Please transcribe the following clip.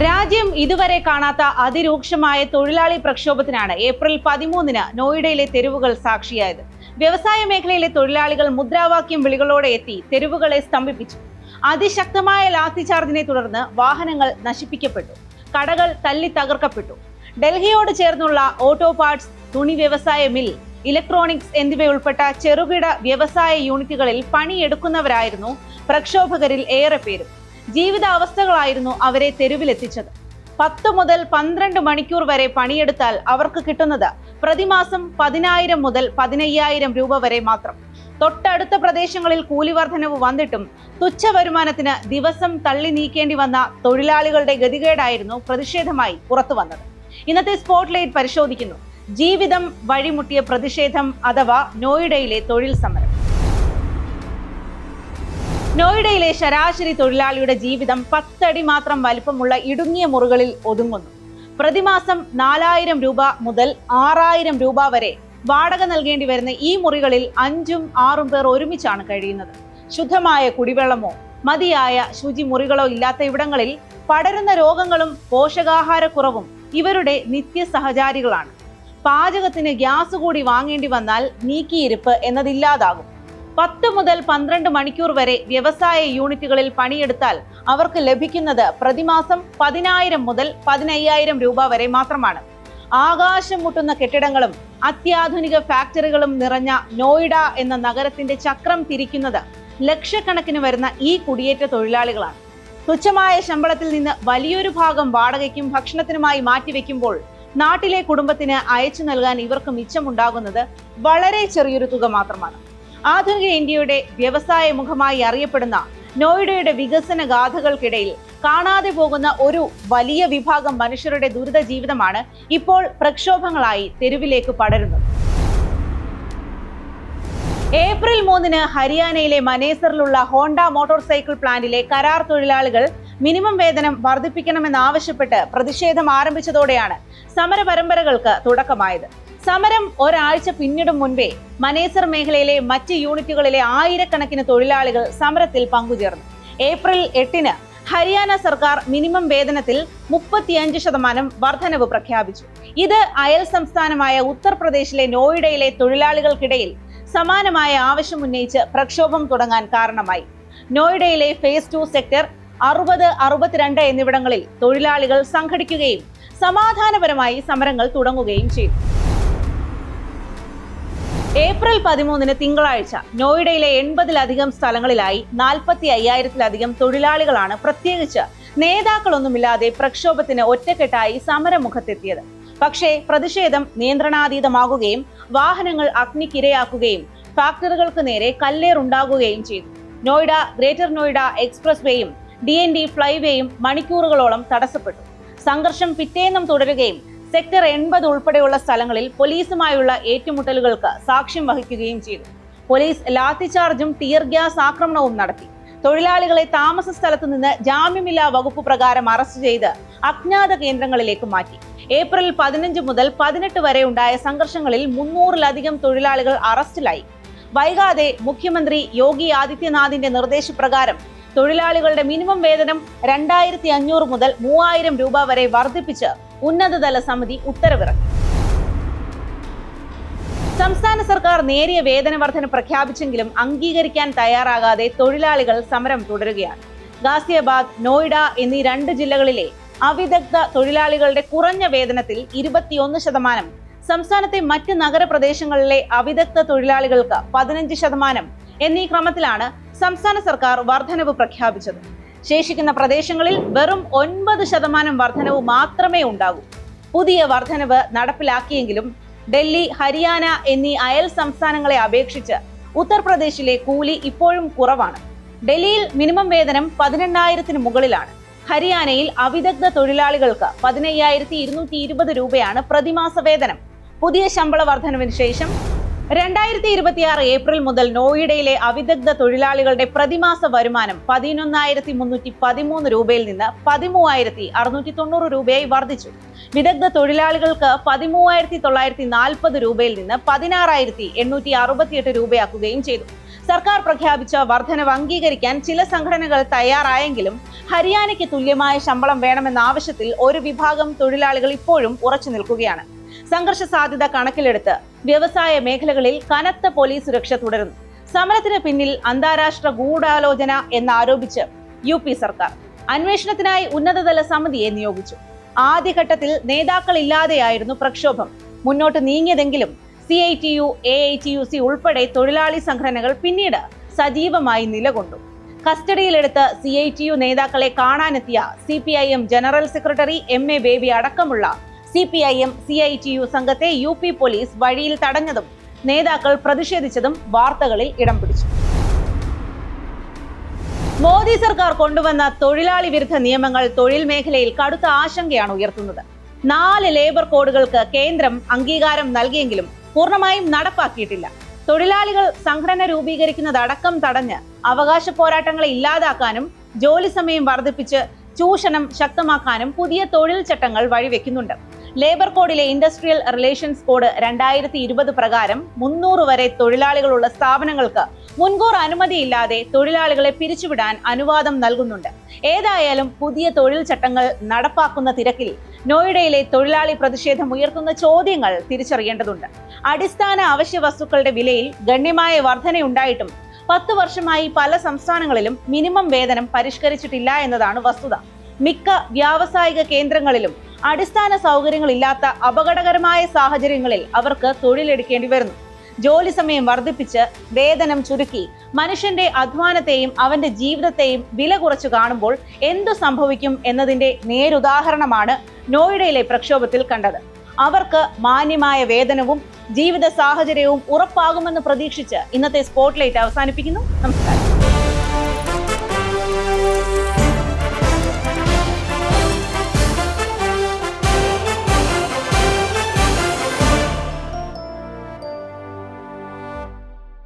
രാജ്യം ഇതുവരെ കാണാത്ത അതിരൂക്ഷമായ തൊഴിലാളി പ്രക്ഷോഭത്തിനാണ് ഏപ്രിൽ 13-ന് നോയിഡയിലെ തെരുവുകൾ സാക്ഷിയായത്. വ്യവസായ മേഖലയിലെ തൊഴിലാളികൾ മുദ്രാവാക്യം വിളികളോടെ എത്തി തെരുവുകളെ സ്തംഭിപ്പിച്ചു. അതിശക്തമായ ലാത്തിചാർജിനെ തുടർന്ന് വാഹനങ്ങൾ നശിപ്പിക്കപ്പെട്ടു, കടകൾ തല്ലി തകർക്കപ്പെട്ടു. ഡൽഹിയോട് ചേർന്നുള്ള ഓട്ടോ പാർട്സ്, തുണി വ്യവസായ മിൽ, ഇലക്ട്രോണിക്സ് എന്നിവയുൾപ്പെട്ട ചെറുകിട വ്യവസായ യൂണിറ്റുകളിൽ പണിയെടുക്കുന്നവരായിരുന്നു പ്രക്ഷോഭകരിൽ ഏറെ പേരും. ജീവിതാവസ്ഥകളായിരുന്നു അവരെ തെരുവിലെത്തിച്ചത്. 10 മുതൽ 12 മണിക്കൂർ വരെ പണിയെടുത്താൽ അവർക്ക് കിട്ടുന്നത് പ്രതിമാസം 10,000 മുതൽ 15,000 രൂപ വരെ മാത്രം. തൊട്ടടുത്ത പ്രദേശങ്ങളിൽ കൂലി വർധനവ് വന്നിട്ടും തുച്ഛ വരുമാനത്തിന് ദിവസം തള്ളി നീക്കേണ്ടി വന്ന തൊഴിലാളികളുടെ ഗതികേടായിരുന്നു പ്രതിഷേധമായി പുറത്തു വന്നത്. ഇന്നത്തെ സ്പോട്ട്ലൈറ്റ് പരിശോധിക്കുന്നു ജീവിതം വഴിമുട്ടിയ പ്രതിഷേധം അഥവാ നോയിഡയിലെ തൊഴിൽ സമരം. നോയിഡയിലെ ശരാശരി തൊഴിലാളിയുടെ ജീവിതം 10 അടി മാത്രം വലിപ്പമുള്ള ഇടുങ്ങിയ മുറികളിൽ ഒതുങ്ങുന്നു. പ്രതിമാസം 4,000 രൂപ മുതൽ 6,000 രൂപ വരെ വാടക നൽകേണ്ടി വരുന്ന ഈ മുറികളിൽ 5ഉം 6ഉം പേർ ഒരുമിച്ചാണ് കഴിയുന്നത്. ശുദ്ധമായ കുടിവെള്ളമോ മതിയായ ശുചിമുറികളോ ഇല്ലാത്ത ഇവിടങ്ങളിൽ പടരുന്ന രോഗങ്ങളും പോഷകാഹാരക്കുറവും ഇവരുടെ നിത്യ സഹചാരികളാണ്. പാചകത്തിന് ഗ്യാസ് കൂടി വാങ്ങേണ്ടി വന്നാൽ നീക്കിയിരിപ്പ് എന്നതില്ലാതാകും. 10 മുതൽ 12 മണിക്കൂർ വരെ വ്യവസായ യൂണിറ്റുകളിൽ പണിയെടുത്താൽ അവർക്ക് ലഭിക്കുന്നത് പ്രതിമാസം 10,000 മുതൽ 15,000 രൂപ വരെ മാത്രമാണ്. ആകാശം മുട്ടുന്ന കെട്ടിടങ്ങളും അത്യാധുനിക ഫാക്ടറികളും നിറഞ്ഞ നോയിഡ എന്ന നഗരത്തിന്റെ ചക്രം തിരിക്കുന്നത് ലക്ഷക്കണക്കിന് വരുന്ന ഈ കുടിയേറ്റ തൊഴിലാളികളാണ്. തുച്ഛമായ ശമ്പളത്തിൽ നിന്ന് വലിയൊരു ഭാഗം വാടകയ്ക്കും ഭക്ഷണത്തിനുമായി മാറ്റിവെക്കുമ്പോൾ നാട്ടിലെ കുടുംബത്തിന് അയച്ചു നൽകാൻ ഇവർക്ക് മിച്ചമുണ്ടാകുന്നത് വളരെ ചെറിയൊരു തുക മാത്രമാണ്. ആധുനിക ഇന്ത്യയുടെ വ്യവസായ മുഖമായി അറിയപ്പെടുന്ന നോയിഡയുടെ വികസന ഗാഥകൾക്കിടയിൽ കാണാതെ പോകുന്ന ഒരു വലിയ വിഭാഗം മനുഷ്യരുടെ ദുരിത ജീവിതമാണ് ഇപ്പോൾ പ്രക്ഷോഭങ്ങളായി തെരുവിലേക്ക് പടരുന്നത്. ഏപ്രിൽ 3-ന് ഹരിയാനയിലെ മനേസറിലുള്ള ഹോണ്ട മോട്ടോർ സൈക്കിൾ പ്ലാന്റിലെ കരാർ തൊഴിലാളികൾ മിനിമം വേതനം വർദ്ധിപ്പിക്കണമെന്നാവശ്യപ്പെട്ട് പ്രതിഷേധം ആരംഭിച്ചതോടെയാണ് സമര പരമ്പരകൾക്ക് തുടക്കമായത്. സമരം ഒരാഴ്ച പിന്നിടും മുൻപേ മനേസർ മേഖലയിലെ മറ്റ് യൂണിറ്റുകളിലെ ആയിരക്കണക്കിന് തൊഴിലാളികൾ സമരത്തിൽ പങ്കുചേർന്നു. ഏപ്രിൽ 8-ന് ഹരിയാന സർക്കാർ മിനിമം വേതനത്തിൽ 35% വർധനവ് പ്രഖ്യാപിച്ചു. ഇത് അയൽ സംസ്ഥാനമായ ഉത്തർപ്രദേശിലെ നോയിഡയിലെ തൊഴിലാളികൾക്കിടയിൽ സമാനമായ ആവശ്യം ഉന്നയിച്ച് പ്രക്ഷോഭം തുടങ്ങാൻ കാരണമായി. നോയിഡയിലെ ഫേസ് 2 സെക്ടർ 60, 62 എന്നിവിടങ്ങളിൽ തൊഴിലാളികൾ സംഘടിക്കുകയും സമാധാനപരമായി സമരങ്ങൾ തുടങ്ങുകയും ചെയ്തു. ഏപ്രിൽ 13-ന് തിങ്കളാഴ്ച നോയിഡയിലെ 80-ലധികം സ്ഥലങ്ങളിലായി 45,000-ലധികം തൊഴിലാളികളാണ് പ്രത്യേകിച്ച് നേതാക്കളൊന്നുമില്ലാതെ പ്രക്ഷോഭത്തിന് ഒറ്റക്കെട്ടായി സമരമുഖത്തെത്തിയത്. പക്ഷേ പ്രതിഷേധം നിയന്ത്രണാതീതമാകുകയും വാഹനങ്ങൾ അഗ്നിക്കിരയാക്കുകയും ഫാക്ടറികൾക്ക് നേരെ കല്ലേറുണ്ടാകുകയും ചെയ്തു. നോയിഡ, ഗ്രേറ്റർ നോയിഡ എക്സ്പ്രസ് വേയും DND ഫ്ലൈവേയും മണിക്കൂറുകളോളം തടസ്സപ്പെട്ടു. സംഘർഷം പിറ്റേന്നും തുടരുകയും സെക്ടർ 80 ഉൾപ്പെടെയുള്ള സ്ഥലങ്ങളിൽ പോലീസുമായുള്ള ഏറ്റുമുട്ടലുകൾക്ക് സാക്ഷ്യം വഹിക്കുകയും ചെയ്തു. പോലീസ് ലാത്തിചാർജും ടിയർ ഗ്യാസ് ആക്രമണവും നടത്തി. തൊഴിലാളികളെ താമസ സ്ഥലത്തു നിന്ന് ജാമ്യമില്ലാ വകുപ്പ് പ്രകാരം അറസ്റ്റ് ചെയ്ത് അജ്ഞാത കേന്ദ്രങ്ങളിലേക്ക് മാറ്റി. ഏപ്രിൽ 15 മുതൽ 18 വരെ ഉണ്ടായ സംഘർഷങ്ങളിൽ 300-ലധികം തൊഴിലാളികൾ അറസ്റ്റിലായി. വൈകാതെ മുഖ്യമന്ത്രി യോഗി ആദിത്യനാഥിന്റെ നിർദ്ദേശപ്രകാരം തൊഴിലാളികളുടെ മിനിമം വേതനം 2,500 മുതൽ 3,000 രൂപ വരെ വർദ്ധിപ്പിച്ച് ഉന്നതതല സമിതി ഉത്തരവിറക്കി. സംസ്ഥാന സർക്കാർ നേരിയ വേതന വർധന പ്രഖ്യാപിച്ചെങ്കിലും അംഗീകരിക്കാൻ തയ്യാറാകാതെ തൊഴിലാളികൾ സമരം തുടരുകയാണ്. ഗാസിയാബാദ്, നോയിഡ എന്നീ 2 ജില്ലകളിലെ അവിദഗ്ധ തൊഴിലാളികളുടെ കുറഞ്ഞ വേതനത്തിൽ 21%, സംസ്ഥാനത്തെ മറ്റ് നഗരപ്രദേശങ്ങളിലെ അവിദഗ്ധ തൊഴിലാളികൾക്ക് 15% എന്നീ ക്രമത്തിലാണ് സംസ്ഥാന സർക്കാർ വർധനവ് പ്രഖ്യാപിച്ചത്. ശേഷിക്കുന്ന പ്രദേശങ്ങളിൽ വെറും 9% വർധനവ് മാത്രമേ ഉണ്ടാകൂ. പുതിയ വർധനവ് നടപ്പിലാക്കിയെങ്കിലും ഡൽഹി, ഹരിയാന എന്നീ അയൽ സംസ്ഥാനങ്ങളെ അപേക്ഷിച്ച് ഉത്തർപ്രദേശിലെ കൂലി ഇപ്പോഴും കുറവാണ്. ഡൽഹിയിൽ മിനിമം വേതനം 18,000-ന് മുകളിലാണ്. ഹരിയാനയിൽ അവിദഗ്ധ തൊഴിലാളികൾക്ക് 15,220 രൂപയാണ് പ്രതിമാസ വേതനം. പുതിയ ശമ്പള വർധനവിന് ശേഷം 2026 ഏപ്രിൽ മുതൽ നോയിഡയിലെ അവിദഗ്ധ തൊഴിലാളികളുടെ പ്രതിമാസ വരുമാനം 11,313 രൂപയിൽ നിന്ന് 13,690 രൂപയായി വർദ്ധിച്ചു. വിദഗ്ധ തൊഴിലാളികൾക്ക് 13,940 രൂപയിൽ നിന്ന് 16,868 രൂപയാക്കുകയും ചെയ്തു. സർക്കാർ പ്രഖ്യാപിച്ച വർധനവ് അംഗീകരിക്കാൻ ചില സംഘടനകൾ തയ്യാറായെങ്കിലും ഹരിയാനയ്ക്ക് തുല്യമായ ശമ്പളം വേണമെന്ന ആവശ്യത്തിൽ ഒരു വിഭാഗം തൊഴിലാളികൾ ഇപ്പോഴും ഉറച്ചു നിൽക്കുകയാണ്. സംഘർഷ സാധ്യത കണക്കിലെടുത്ത് വ്യവസായ മേഖലകളിൽ കനത്ത പോലീസ് സുരക്ഷ തുടരുന്നു. സമരത്തിന് പിന്നിൽ അന്താരാഷ്ട്ര ഗൂഢാലോചന എന്നാരോപിച്ച് UP സർക്കാർ അന്വേഷണത്തിനായി ഉന്നതതല സമിതിയെ നിയോഗിച്ചു. ആദ്യഘട്ടത്തിൽ നേതാക്കളില്ലാതെയായിരുന്നു പ്രക്ഷോഭം മുന്നോട്ട് നീങ്ങിയതെങ്കിലും CITU, AITUC ഉൾപ്പെടെ തൊഴിലാളി സംഘടനകൾ പിന്നീട് സജീവമായി നിലകൊണ്ടു. കസ്റ്റഡിയിലെടുത്ത് CITU നേതാക്കളെ കാണാനെത്തിയ CPIM general secretary MA baby അടക്കമുള്ള CPIM CITU സംഘത്തെ UP പോലീസ് വഴിയിൽ തടഞ്ഞതും നേതാക്കൾ പ്രതിഷേധിച്ചതും വാർത്തകളിൽ ഇടം പിടിച്ചു. മോദി സർക്കാർ കൊണ്ടുവന്ന തൊഴിലാളി വിരുദ്ധ നിയമങ്ങൾ തൊഴിൽ മേഖലയിൽ കടുത്ത ആശങ്കയാണ് ഉയർത്തുന്നത്. 4 ലേബർ കോഡുകൾക്ക് കേന്ദ്രം അംഗീകാരം നൽകിയെങ്കിലും പൂർണ്ണമായും നടപ്പാക്കിയിട്ടില്ല. തൊഴിലാളികൾ സംഘടന രൂപീകരിക്കുന്നതടക്കം തടഞ്ഞ് അവകാശ പോരാട്ടങ്ങളെ ഇല്ലാതാക്കാനും ജോലി സമയം വർദ്ധിപ്പിച്ച് ചൂഷണം ശക്തമാക്കാനും പുതിയ തൊഴിൽ ചട്ടങ്ങൾ വഴിവെക്കുന്നുണ്ട്. ലേബർ കോഡിലെ ഇൻഡസ്ട്രിയൽ റിലേഷൻസ് കോഡ് 2020 പ്രകാരം 300 വരെ തൊഴിലാളികളുള്ള സ്ഥാപനങ്ങൾക്ക് മുൻകൂർ അനുമതിയില്ലാതെ തൊഴിലാളികളെ പിരിച്ചുവിടാൻ അനുവാദം നൽകുന്നുണ്ട്. ഏതായാലും പുതിയ തൊഴിൽ ചട്ടങ്ങൾ നടപ്പാക്കുന്ന തിരക്കിൽ നോയിഡയിലെ തൊഴിലാളി പ്രതിഷേധം ഉയർത്തുന്ന ചോദ്യങ്ങൾ തിരിച്ചറിയേണ്ടതുണ്ട്. അടിസ്ഥാന അവശ്യ വസ്തുക്കളുടെ വിലയിൽ ഗണ്യമായ വർധനയുണ്ടായിട്ടും 10 വർഷമായി പല സംസ്ഥാനങ്ങളിലും മിനിമം വേതനം പരിഷ്കരിച്ചിട്ടില്ല എന്നതാണ് വസ്തുത. മിക്ക വ്യാവസായിക കേന്ദ്രങ്ങളിലും അടിസ്ഥാന സൗകര്യങ്ങളില്ലാത്ത അപകടകരമായ സാഹചര്യങ്ങളിൽ അവർക്ക് തൊഴിലെടുക്കേണ്ടി വരുന്നു. ജോലി സമയം വർദ്ധിപ്പിച്ച് വേതനം ചുരുക്കി മനുഷ്യന്റെ അധ്വാനത്തെയും അവന്റെ ജീവിതത്തെയും വില കുറച്ചു കാണുമ്പോൾ എന്തു സംഭവിക്കും എന്നതിന്റെ നേരുദാഹരണമാണ് നോയിഡയിലെ പ്രക്ഷോഭത്തിൽ കണ്ടത്. അവർക്ക് മാന്യമായ വേതനവും ജീവിത സാഹചര്യവും ഉറപ്പാകുമെന്ന് പ്രതീക്ഷിച്ച് ഇന്നത്തെ സ്പോട്ട്ലൈറ്റ് അവസാനിപ്പിക്കുന്നു. നമസ്കാരം.